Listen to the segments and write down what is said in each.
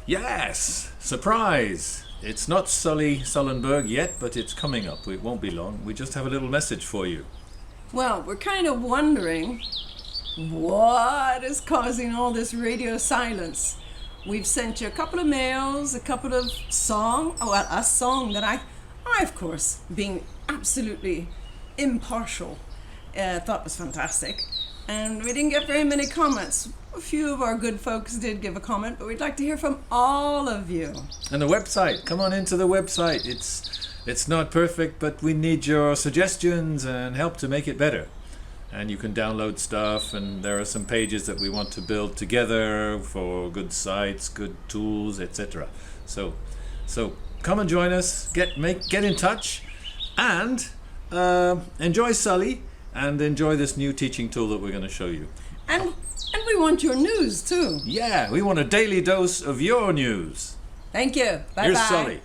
Yes! Surprise! It's not Sully Sullenberg yet, but it's coming up. It won't be long. We just have a little message for you. Well, we're kind of wondering what is causing all this radio silence. We've sent you a couple of mails, a couple of a song that I of course, being absolutely impartial, thought was fantastic. And we didn't get very many comments. A few of our good folks did give a comment, but we'd like to hear from all of you. And the website. Come on into the website. It's not perfect, but we need your suggestions and help to make it better. And you can download stuff, and there are some pages that we want to build together for good sites, good tools, etc. So come and join us. Get in touch, and enjoy Sully, and enjoy this new teaching tool that we're going to show you. And we want your news too. Yeah, we want a daily dose of your news. Thank you. Bye-bye. Here's Sully.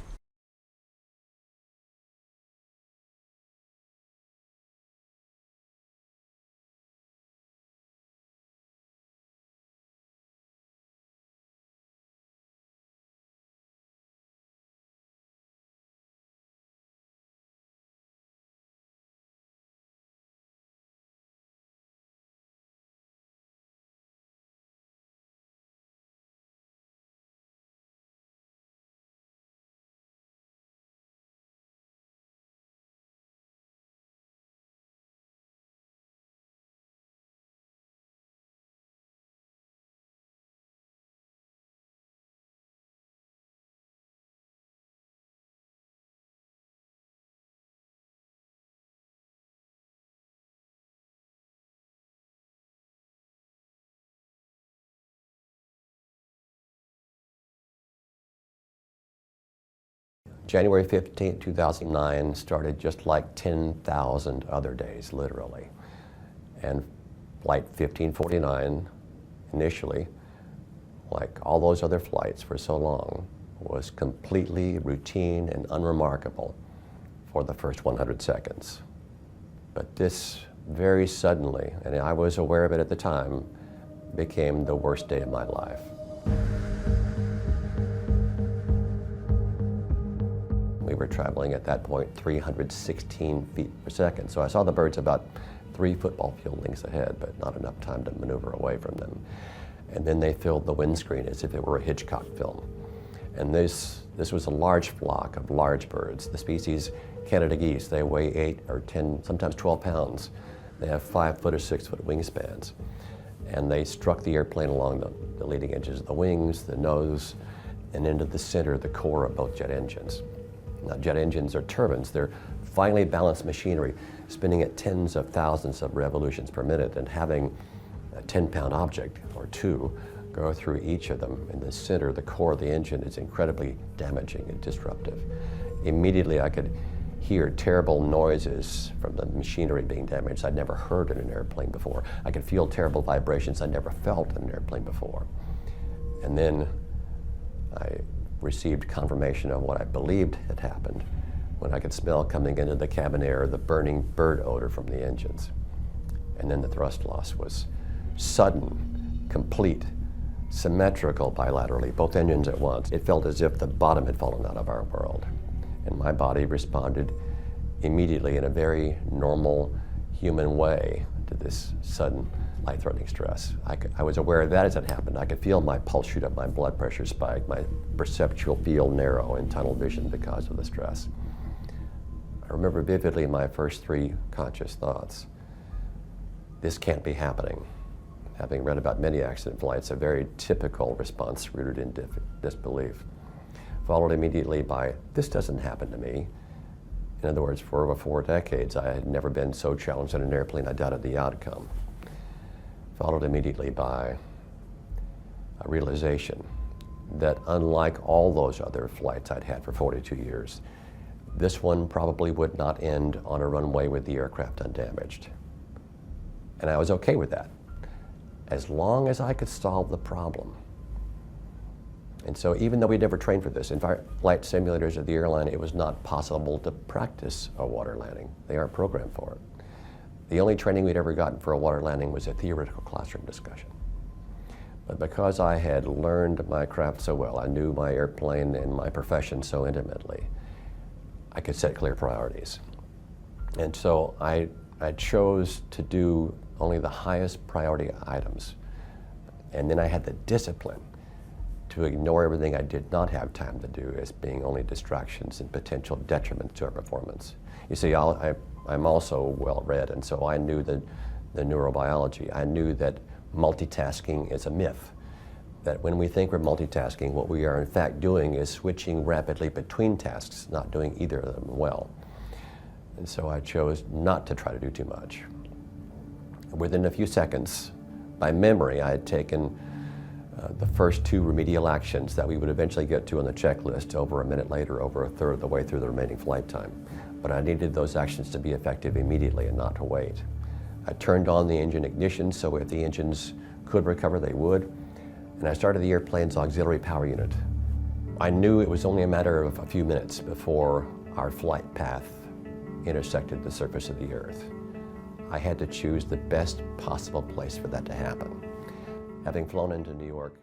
January 15, 2009 started just like 10,000 other days, literally. And Flight 1549 initially, like all those other flights for so long, was completely routine and unremarkable for the first 100 seconds. But this very suddenly, and I was aware of it at the time, became the worst day of my life. We were traveling at that point 316 feet per second. So I saw the birds about 3 football field lengths ahead, but not enough time to maneuver away from them. And then they filled the windscreen as if it were a Hitchcock film. And this was a large flock of large birds. The species Canada geese, they weigh 8 or 10, sometimes 12 pounds. They have 5 foot or 6 foot wingspans. And they struck the airplane along the leading edges of the wings, the nose, and into the center, the core of both jet engines. Now, jet engines are turbines. They're finely balanced machinery spinning at tens of thousands of revolutions per minute, and having a 10-pound object or two go through each of them in the center, the core of the engine, is incredibly damaging and disruptive. Immediately I could hear terrible noises from the machinery being damaged I'd never heard in an airplane before. I could feel terrible vibrations I'd never felt in an airplane before. And then I received confirmation of what I believed had happened when I could smell coming into the cabin air the burning bird odor from the engines. And then the thrust loss was sudden, complete, symmetrical bilaterally, both engines at once. It felt as if the bottom had fallen out of our world. And my body responded immediately in a very normal human way to this sudden life-threatening stress. I was aware of that as it happened. I could feel my pulse shoot up, my blood pressure spike, my perceptual field narrow in tunnel vision because of the stress. I remember vividly my first 3 conscious thoughts. This can't be happening. Having read about many accident flights, a very typical response rooted in disbelief, followed immediately by, this doesn't happen to me. In other words, for over 4 decades, I had never been so challenged in an airplane I doubted the outcome. Followed immediately by a realization that unlike all those other flights I'd had for 42 years, this one probably would not end on a runway with the aircraft undamaged. And I was okay with that, as long as I could solve the problem. And so even though we'd never trained for this, in flight simulators of the airline, it was not possible to practice a water landing. They aren't programmed for it. The only training we'd ever gotten for a water landing was a theoretical classroom discussion. But because I had learned my craft so well, I knew my airplane and my profession so intimately, I could set clear priorities. And so I chose to do only the highest priority items. And then I had the discipline to ignore everything I did not have time to do as being only distractions and potential detriments to our performance. You see, I'm also well-read, and so I knew the neurobiology. I knew that multitasking is a myth, that when we think we're multitasking, what we are in fact doing is switching rapidly between tasks, not doing either of them well. And so I chose not to try to do too much. Within a few seconds, by memory, I had taken the first 2 remedial actions that we would eventually get to on the checklist over a minute later, over a third of the way through the remaining flight time. But I needed those actions to be effective immediately and not to wait. I turned on the engine ignition so if the engines could recover, they would. And I started the airplane's auxiliary power unit. I knew it was only a matter of a few minutes before our flight path intersected the surface of the Earth. I had to choose the best possible place for that to happen. Having flown into New York